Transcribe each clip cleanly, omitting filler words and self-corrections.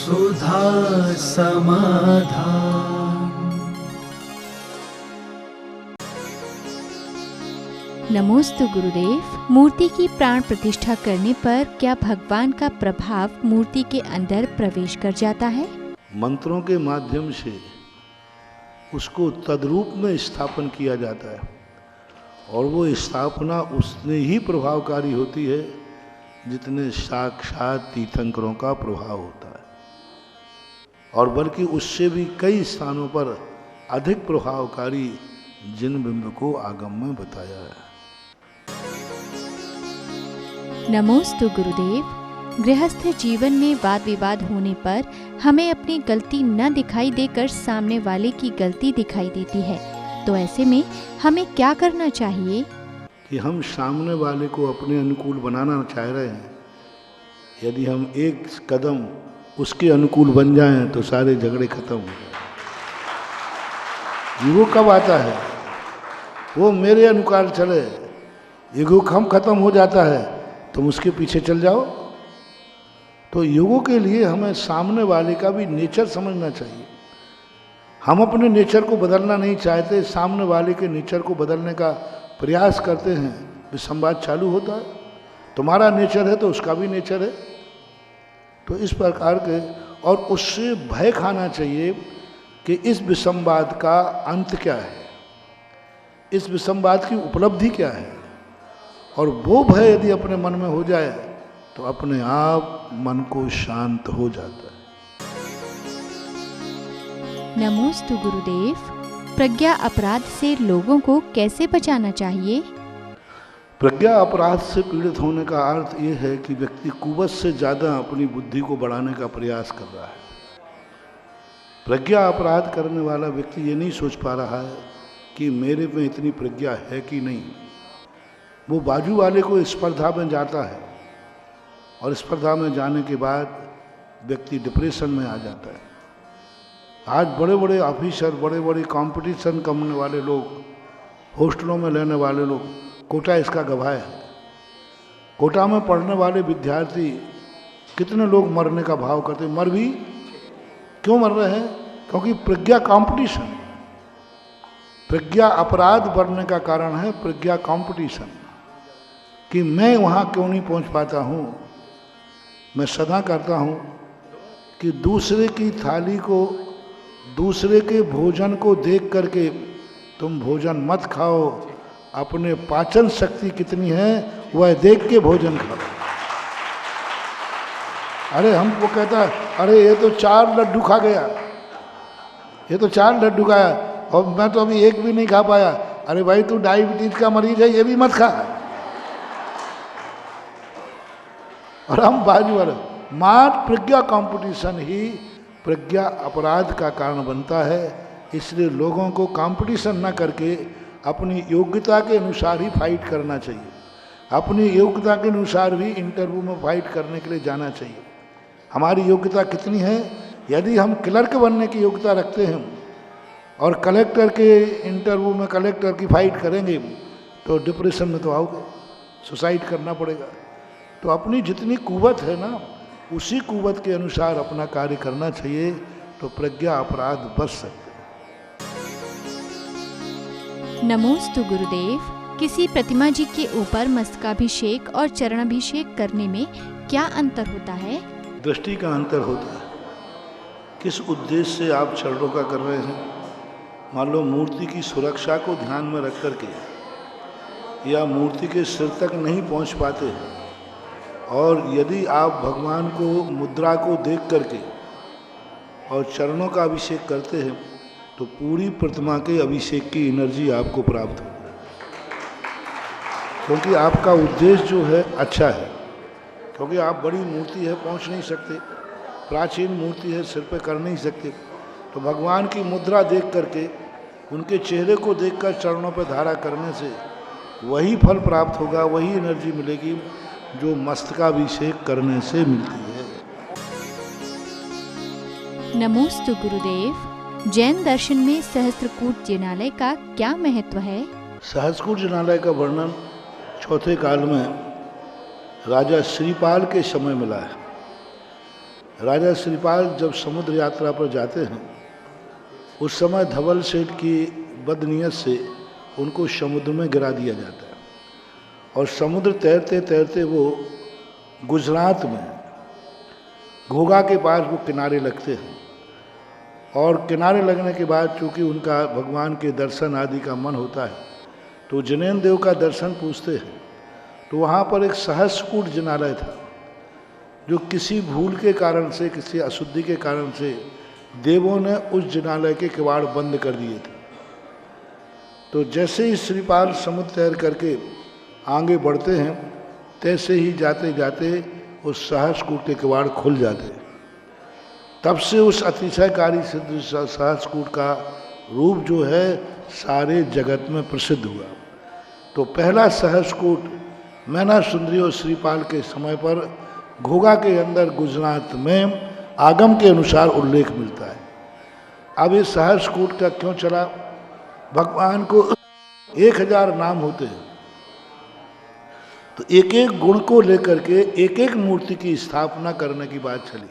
सुधा समाधान। नमोस्तु गुरुदेव। मूर्ति की प्राण प्रतिष्ठा करने पर क्या भगवान का प्रभाव मूर्ति के अंदर प्रवेश कर जाता है? मंत्रों के माध्यम से उसको तद्रूप में स्थापन किया जाता है और वो स्थापना उसने ही प्रभावकारी होती है जितने साक्षात तीर्थंकरों का प्रभाव होता है, और बल्कि उससे भी कई स्थानों पर अधिक प्रभावकारी जिन बिंब को आगम में बताया है। नमोस्तु गुरुदेव। गृहस्थ जीवन में वाद विवाद होने पर हमें अपनी गलती न दिखाई देकर सामने वाले की गलती दिखाई देती है, तो ऐसे में हमें क्या करना चाहिए? कि हम सामने वाले को अपने अनुकूल बनाना चाह रहे हैं, यदि हम एक कदम उसके अनुकूल बन जाएं तो सारे झगड़े खत्म हो जाए। ईगो कब आता है? वो मेरे अनुसार चले, ईगो कम खत्म हो जाता है, तुम उसके पीछे चल जाओ। तो ईगो के लिए हमें सामने वाले का भी नेचर समझना चाहिए। हम अपने नेचर को बदलना नहीं चाहते, सामने वाले के नेचर को बदलने का प्रयास करते हैं, फिर संवाद चालू होता है। तुम्हारा नेचर है तो उसका भी नेचर है। तो इस प्रकार के, और उससे भय खाना चाहिए कि इस विसंवाद का अंत क्या है, इस विसंवाद की उपलब्धि क्या है। और वो भय यदि अपने मन में हो जाए तो अपने आप मन को शांत हो जाता है। नमोस्तु गुरुदेव। प्रज्ञा अपराध से लोगों को कैसे बचाना चाहिए? प्रज्ञा अपराध से पीड़ित होने का अर्थ ये है कि व्यक्ति कुवत से ज़्यादा अपनी बुद्धि को बढ़ाने का प्रयास कर रहा है। प्रज्ञा अपराध करने वाला व्यक्ति ये नहीं सोच पा रहा है कि मेरे में इतनी प्रज्ञा है कि नहीं। वो बाजू वाले को स्पर्धा में जाता है और स्पर्धा में जाने के बाद व्यक्ति डिप्रेशन में आ जाता है। आज बड़े बड़े ऑफिसर, बड़े बड़े कंपटीशन करने वाले लोग, हॉस्टलों में रहने वाले लोग, कोटा इसका गवाह है। कोटा में पढ़ने वाले विद्यार्थी कितने लोग मरने का भाव करते, मर भी क्यों मर रहे हैं? क्योंकि प्रज्ञा कंपटीशन, प्रज्ञा अपराध बढ़ने का कारण है प्रज्ञा कंपटीशन, कि मैं वहाँ क्यों नहीं पहुँच पाता हूँ। मैं सदा करता हूँ कि दूसरे की थाली को, दूसरे के भोजन को देख करके तुम भोजन मत खाओ, अपने पाचन शक्ति कितनी है वह देख के भोजन खाओ। अरे हमको कहता है, अरे ये तो 4 लड्डू खा गया, ये तो 4 लड्डू खाया और मैं तो अभी एक भी नहीं खा पाया। अरे भाई तू डायबिटीज का मरीज है, ये भी मत खा। और हम बाजू वाले, मात्र प्रज्ञा कंपटीशन ही प्रज्ञा अपराध का कारण बनता है। इसलिए लोगों को कंपटीशन न करके अपनी योग्यता के अनुसार ही फाइट करना चाहिए। अपनी योग्यता के अनुसार भी इंटरव्यू में फाइट करने के लिए जाना चाहिए। हमारी योग्यता कितनी है? यदि हम क्लर्क बनने की योग्यता रखते हैं और कलेक्टर के इंटरव्यू में कलेक्टर की फाइट करेंगे तो डिप्रेशन में तो आओगे, सुसाइड करना पड़ेगा। तो अपनी जितनी कुवत है ना, उसी कुवत के अनुसार अपना कार्य करना चाहिए, तो प्रज्ञा अपराध बच सकते हैं। नमोस्तु गुरुदेव। किसी प्रतिमा जी के ऊपर मस्तकाभिषेक और चरणाभिषेक करने में क्या अंतर होता है? दृष्टि का अंतर होता है। किस उद्देश्य से आप चरणों का कर रहे हैं? मान लो मूर्ति की सुरक्षा को ध्यान में रख करके, या मूर्ति के सिर तक नहीं पहुंच पाते हैं, और यदि आप भगवान को मुद्रा को देख करके और चरणों का अभिषेक करते हैं तो पूरी प्रतिमा के अभिषेक की एनर्जी आपको प्राप्त होगी, क्योंकि आपका उद्देश्य जो है अच्छा है। क्योंकि आप बड़ी मूर्ति है, पहुंच नहीं सकते, प्राचीन मूर्ति है, सिर पे कर नहीं सकते, तो भगवान की मुद्रा देख करके, उनके चेहरे को देखकर चरणों पर धारा करने से वही फल प्राप्त होगा, वही एनर्जी मिलेगी जो मस्तकाभिषेक करने से मिलती है। नमोस्तु गुरुदेव। जैन दर्शन में सहस्त्रकूट जिनालय का क्या महत्व है? सहस्त्रकूट जिनालय का वर्णन चौथे काल में राजा श्रीपाल के समय मिला है। राजा श्रीपाल जब समुद्र यात्रा पर जाते हैं उस समय धवल सेठ की बदनीयत से उनको समुद्र में गिरा दिया जाता है और समुद्र तैरते तैरते वो गुजरात में घोघा के पास वो किनारे लगते हैं और किनारे लगने के बाद चूँकि उनका भगवान के दर्शन आदि का मन होता है तो जिनेन्द्र देव का दर्शन पूछते हैं। तो वहाँ पर एक सहस्रकूट जिनालय था जो किसी भूल के कारण से, किसी अशुद्धि के कारण से देवों ने उस जिनालय के किवाड़ बंद कर दिए थे। तो जैसे ही श्रीपाल समुद्र तैर करके आगे बढ़ते हैं तैसे ही जाते जाते उस सहस्रकूट के किवाड़ खुल जाते हैं। तब से उस अतिशयकारी सिद्ध सहस्रकूट का रूप जो है सारे जगत में प्रसिद्ध हुआ। तो पहला सहस्रकूट मैना सुंदरी और श्रीपाल के समय पर घोघा के अंदर गुजरात में आगम के अनुसार उल्लेख मिलता है। अब इस सहस्रकूट का क्यों चला? भगवान को 1000 नाम होते हैं तो एक एक गुण को लेकर के एक एक मूर्ति की स्थापना करने की बात चली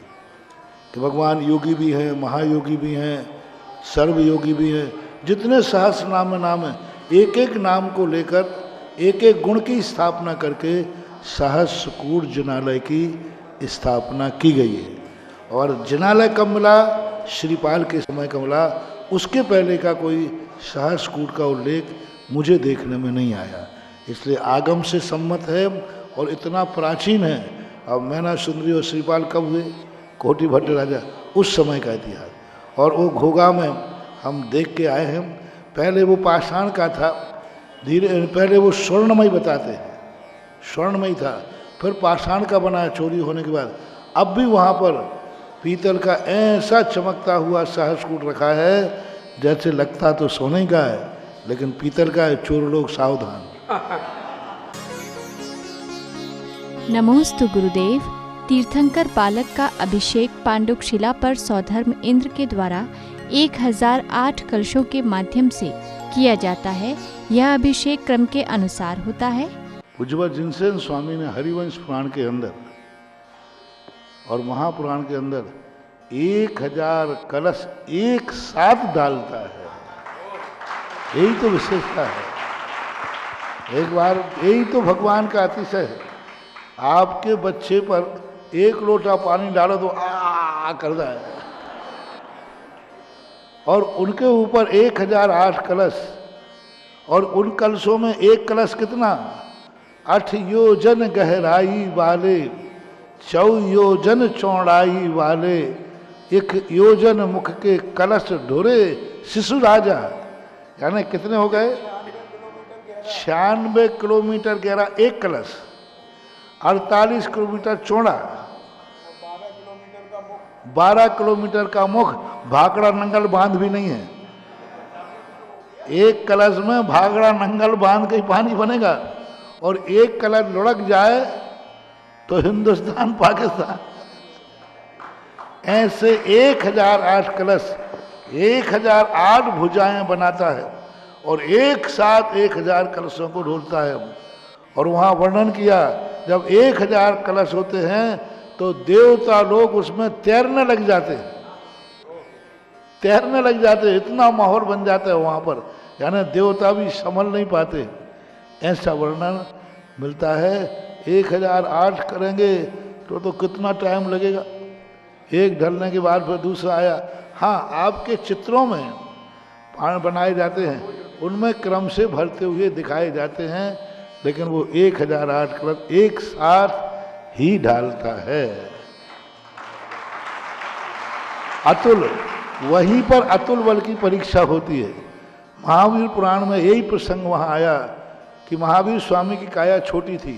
कि भगवान योगी भी हैं, महायोगी भी हैं, सर्वयोगी भी हैं। जितने सहस्र नाम हैं एक एक नाम को लेकर एक एक गुण की स्थापना करके सहस्रकूट जिनालय की स्थापना की गई है। और जिनालय कब मिला? श्रीपाल के समय का मिला। उसके पहले का कोई सहस्रकूट का उल्लेख मुझे देखने में नहीं आया, इसलिए आगम से सम्मत है और इतना प्राचीन है। अब मैना सुंदरी और श्रीपाल कब हुए? कोटि भट्ट राजा, उस समय का इतिहास। और वो घोघा में हम देख के आए हैं। पहले वो पाषाण का था, पहले वो स्वर्णमय बताते हैं, स्वर्णमय था, फिर पाषाण का बना चोरी होने के बाद। अब भी वहाँ पर पीतल का ऐसा चमकता हुआ सहस्रकूट रखा है जैसे लगता तो सोने का है लेकिन पीतल का है। चोर लोग सावधान। नमोस्तु गुरुदेव। तीर्थंकर बालक का अभिषेक पांडुक शिला पर सौधर्म इंद्र के द्वारा 1008 कलशों के माध्यम से किया जाता है। यह अभिषेक क्रम के अनुसार होता है। पूज्य जिनसेन स्वामी ने हरिवंश पुराण के अंदर और महापुराण के अंदर 1000 कलश एक साथ डालता है। यही तो विशेषता है। एक बार यही तो भगवान का अतिशय है। आपके बच्चे पर 1 लोटा पानी डालो तो आ करता है और उनके ऊपर 1008 कलश। और उन कलशों में एक कलश कितना? 8 योजन गहराई वाले, 4 योजन चौड़ाई वाले, 1 योजन मुख के कलश ढोरे शिशु राजा। यानी कितने हो गए? 96 किलोमीटर गहरा एक कलश, 48 किलोमीटर चौड़ा, 12 किलोमीटर का मुख। भाखड़ा नंगल बांध भी नहीं है। एक कलश में भाखड़ा नंगल बांध के पानी बनेगा और एक कलश लुढ़क जाए तो हिंदुस्तान पाकिस्तान। ऐसे 1008 कलश, 1008 भुजाएं बनाता है और एक साथ 1000 कलशों को ढोलता है। और वहाँ वर्णन किया जब 1000 कलश होते हैं तो देवता लोग उसमें तैरने लग जाते हैं, तैरने लग जाते हैं। इतना माहौल बन जाता है वहाँ पर, यानी देवता भी संभल नहीं पाते। ऐसा वर्णन मिलता है। 1008 करेंगे तो कितना टाइम लगेगा? एक ढलने के बाद फिर दूसरा आया। हाँ, आपके चित्रों में पान बनाए जाते हैं, उनमें क्रम से भरते हुए दिखाए जाते हैं, लेकिन वो 1008 कलश एक साथ ही ढालता है। अतुल, वहीं पर अतुल बल की परीक्षा होती है। महावीर पुराण में यही प्रसंग वहाँ आया कि महावीर स्वामी की काया छोटी थी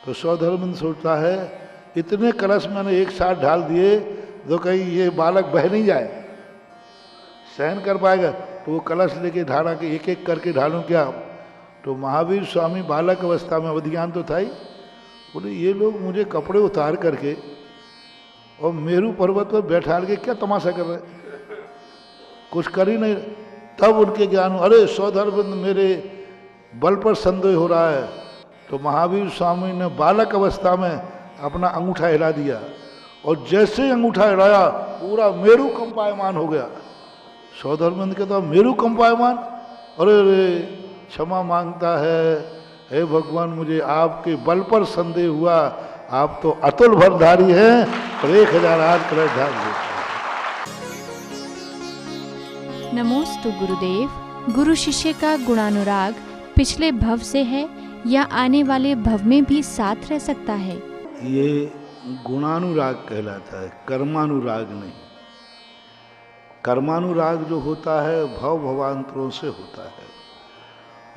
तो सौधर्म सोचता है इतने कलश मैंने एक साथ ढाल दिए तो कहीं ये बालक बह नहीं जाए, सहन कर पाएगा। तो वो कलश लेके ढाला कि एक एक करके ढालूं क्या? तो महावीर स्वामी बालक अवस्था में अवधिज्ञान तो था ही, बोले ये लोग मुझे कपड़े उतार करके और मेरू पर्वत पर बैठा के क्या तमाशा कर रहे, कुछ कर ही नहीं। तब उनके ज्ञान, अरे सौधर्म मेरे बल पर संदेह हो रहा है। तो महावीर स्वामी ने बालक अवस्था में अपना अंगूठा हिला दिया और जैसे ही अंगूठा हिलाया पूरा मेरू कंपायमान हो गया। सौधर्मंद कहता मेरू कंपायमान, अरे रे क्षमा मांगता है, हे भगवान मुझे आपके बल पर संदेह हुआ, आप तो अतुल भरधारी हैं और 1008 कलश ढाल देते हैं। नमोस्तु गुरुदेव। गुरु शिष्य का गुणानुराग पिछले भव से है या आने वाले भव में भी साथ रह सकता है? ये गुणानुराग कहलाता है, कर्मानुराग नहीं। कर्मानुराग जो होता है भव भवांतरों से होता है,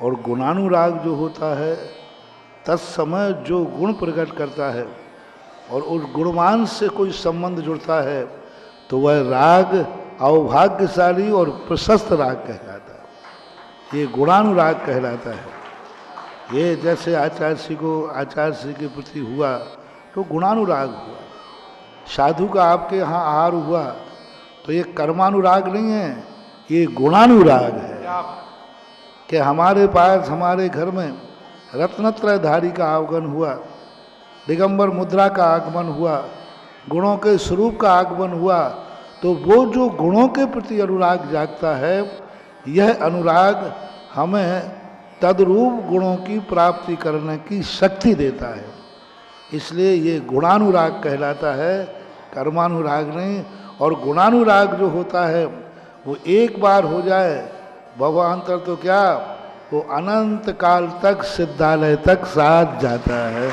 और गुणानुराग जो होता है तत्समय जो गुण प्रकट करता है और उस गुणवान से कोई संबंध जुड़ता है तो वह राग अवभाग्यशाली और प्रशस्त राग कहलाता है। ये गुणानुराग कहलाता है। ये जैसे आचार्य श्री को आचार्य श्री के प्रति हुआ तो गुणानुराग हुआ। साधु का आपके यहाँ आहार हुआ तो ये कर्मानुराग नहीं है, ये गुणानुराग है कि हमारे पास हमारे घर में रत्नत्रयधारी का आगमन हुआ, दिगंबर मुद्रा का आगमन हुआ, गुणों के स्वरूप का आगमन हुआ, तो वो जो गुणों के प्रति अनुराग जागता है, यह अनुराग हमें तद्रूप गुणों की प्राप्ति करने की शक्ति देता है। इसलिए ये गुणानुराग कहलाता है, कर्मानुराग नहीं। और गुणानुराग जो होता है वो एक बार हो जाए, भवांतर तो क्या, वो अनंत काल तक सिद्धालय तक साथ जाता है।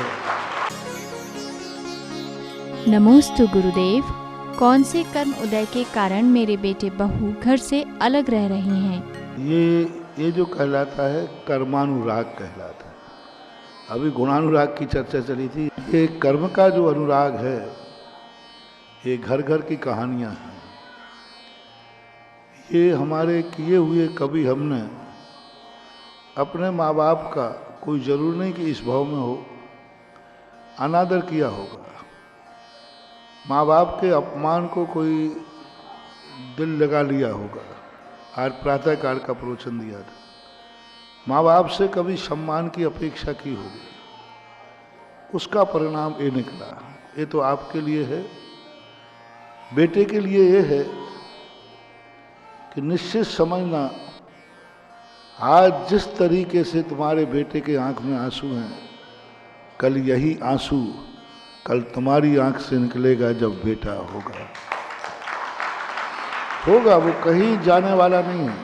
नमोस्तु गुरुदेव। कौन से कर्म उदय के कारण मेरे बेटे बहू घर से अलग रह रहे हैं? ये जो कहलाता है कर्मानुराग कहलाता है। अभी गुणानुराग की चर्चा चली थी। ये कर्म का जो अनुराग है, ये घर घर की कहानियां हैं। ये हमारे किए हुए कभी हमने अपने माँ बाप का, कोई जरूर नहीं कि इस भाव में हो, अनादर किया होगा। माँ बाप के अपमान को कोई दिल लगा लिया होगा। आज प्रातः काल का प्रवचन दिया था, माँ बाप से कभी सम्मान की अपेक्षा की होगी, उसका परिणाम ये निकला। ये तो आपके लिए है। बेटे के लिए ये है कि निश्चित समझना, आज जिस तरीके से तुम्हारे बेटे के आंख में आंसू हैं, कल यही आंसू कल तुम्हारी आंख से निकलेगा जब बेटा होगा। वो कहीं जाने वाला नहीं है।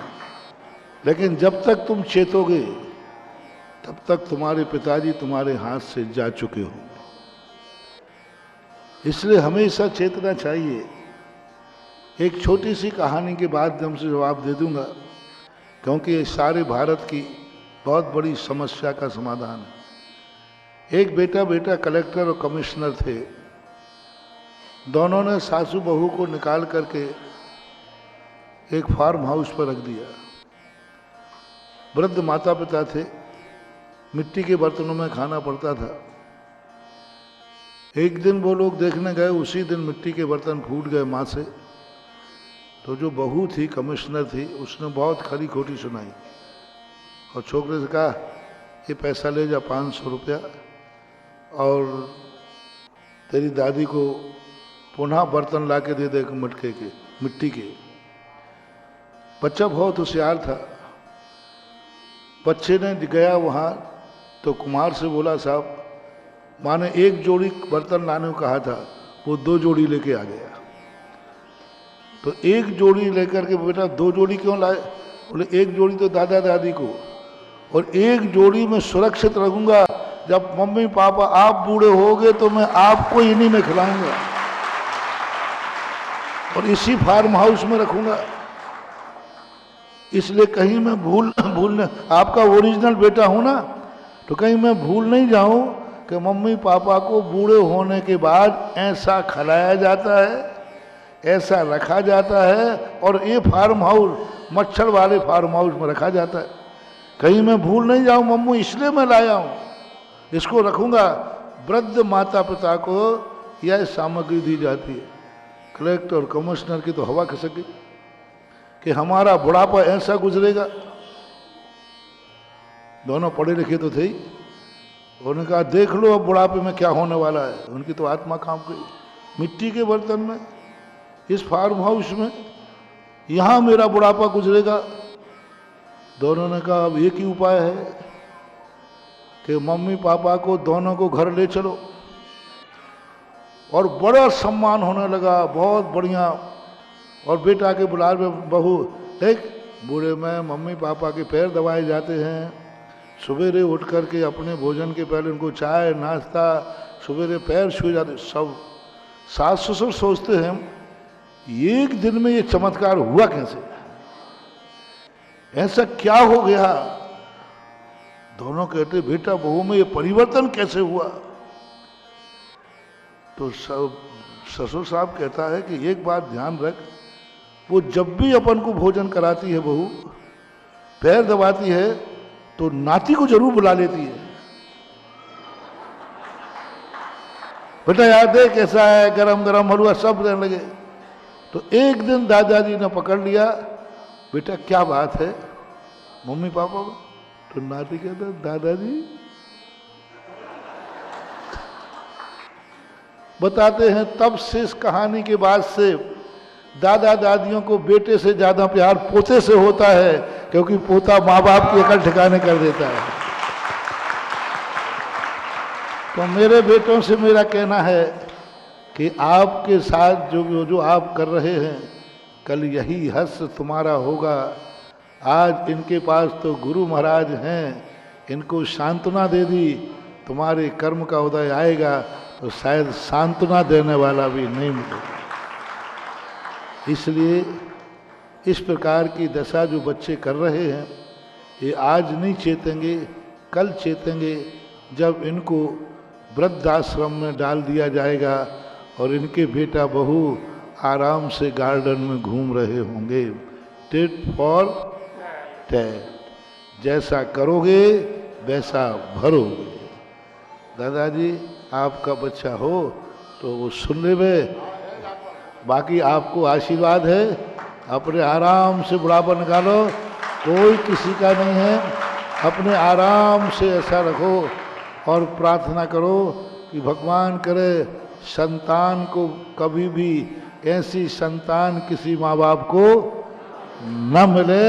लेकिन जब तक तुम चेतोगे तब तक तुम्हारे पिताजी तुम्हारे हाथ से जा चुके होंगे। इसलिए हमेशा चेतना चाहिए। एक छोटी सी कहानी के माध्यम से जवाब दे दूंगा, क्योंकि ये सारे भारत की बहुत बड़ी समस्या का समाधान है। एक बेटा कलेक्टर और कमिश्नर थे। दोनों ने सासू बहू को निकाल करके एक फार्म हाउस पर रख दिया। वृद्ध माता पिता थे, मिट्टी के बर्तनों में खाना पड़ता था। एक दिन वो लोग देखने गए, उसी दिन मिट्टी के बर्तन फूट गए माँ से। तो जो बहू थी, कमिश्नर थी, उसने बहुत खरी खोटी सुनाई और छोकरे से कहा, ये पैसा ले जा 500 रुपया, और तेरी दादी को पुनः बर्तन ला के दे दे मटके के, मिट्टी के। बच्चा बहुत होशियार था। बच्चे ने गया वहाँ तो कुमार से बोला, साहब माँ ने एक जोड़ी बर्तन लाने को कहा था, वो 2 जोड़ी लेके आ गया। तो एक जोड़ी लेकर के, बेटा 2 जोड़ी क्यों लाए? बोले एक जोड़ी तो दादा दादी को, और एक जोड़ी में सुरक्षित रखूंगा, जब मम्मी पापा आप बूढ़े होगे तो मैं आपको इन्हीं में खिलाऊंगा और इसी फार्म हाउस में रखूंगा। इसलिए कहीं मैं भूल आपका ओरिजिनल बेटा हूं ना, तो कहीं मैं भूल नहीं जाऊं कि मम्मी पापा को बूढ़े होने के बाद ऐसा खिलाया जाता है, ऐसा रखा जाता है, और ये फार्म हाउस मच्छर वाले फार्म हाउस में रखा जाता है। कहीं मैं भूल नहीं जाऊं मम्मू, इसलिए मैं लाया हूं, इसको रखूंगा। वृद्ध माता पिता को यह सामग्री दी जाती है। कलेक्टर और कमिश्नर की तो हवा खसक गई कि हमारा बुढ़ापा ऐसा गुजरेगा। दोनों पढ़े लिखे तो थे ही। उन्होंने कहा, देख लो अब बुढ़ापे में क्या होने वाला है। उनकी तो आत्मा कांप गई। मिट्टी के बर्तन में, इस फार्म हाउस में, यहाँ मेरा बुढ़ापा गुजरेगा। दोनों ने कहा अब एक ही उपाय है कि मम्मी पापा को दोनों को घर ले चलो। और बड़ा सम्मान होने लगा, बहुत बढ़िया। और बेटा के बुलार में बहू, एक बूढ़े में मम्मी पापा के पैर दबाए जाते हैं। सवेरे उठ करके अपने भोजन के पहले उनको चाय नाश्ता, सवेरे पैर छुए जाते। सब सास ससुर सोचते हैं एक दिन में ये चमत्कार हुआ कैसे, ऐसा क्या हो गया। दोनों कहते बेटा बहू में ये परिवर्तन कैसे हुआ। तो सब ससुर साहब कहता है कि एक बात ध्यान रख, वो जब भी अपन को भोजन कराती है बहू, पैर दबाती है तो नाती को जरूर बुला लेती है। बेटा याद है कैसा है, गरम गरम हलवा, सब देने लगे। तो एक दिन दादाजी ने पकड़ लिया, बेटा क्या बात है मम्मी पापा को। तो नाती कहता दादाजी, बताते हैं तब से इस कहानी के बाद से दादा दादियों को बेटे से ज्यादा प्यार पोते से होता है, क्योंकि पोता माँ बाप की अकल ठिकाने कर देता है। तो मेरे बेटों से मेरा कहना है कि आपके साथ जो आप कर रहे हैं, कल यही हर्ष तुम्हारा होगा। आज इनके पास तो गुरु महाराज हैं, इनको सांत्वना दे दी, तुम्हारे कर्म का उदय आएगा तो शायद सांत्वना देने वाला भी नहीं मिलेगा। इसलिए इस प्रकार की दशा जो बच्चे कर रहे हैं, ये आज नहीं चेतेंगे, कल चेतेंगे जब इनको वृद्धाश्रम में डाल दिया जाएगा और इनके बेटा बहू आराम से गार्डन में घूम रहे होंगे। टिट फॉर टैट, जैसा करोगे वैसा भरोगे। दादाजी आपका बच्चा हो तो वो सुन ले, बाकी आपको आशीर्वाद है, अपने आराम से बुढ़ापा निकालो, कोई किसी का नहीं है। अपने आराम से ऐसा रखो और प्रार्थना करो कि भगवान करे संतान को कभी भी ऐसी संतान किसी माँ बाप को न मिले।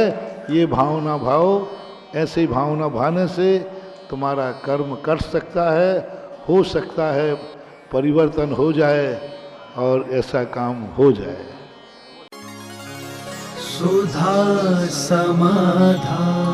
ये भावना भाव, ऐसी भावना भाने से तुम्हारा कर्म कट सकता है, हो सकता है परिवर्तन हो जाए और ऐसा काम हो जाए। सुधा समाधान।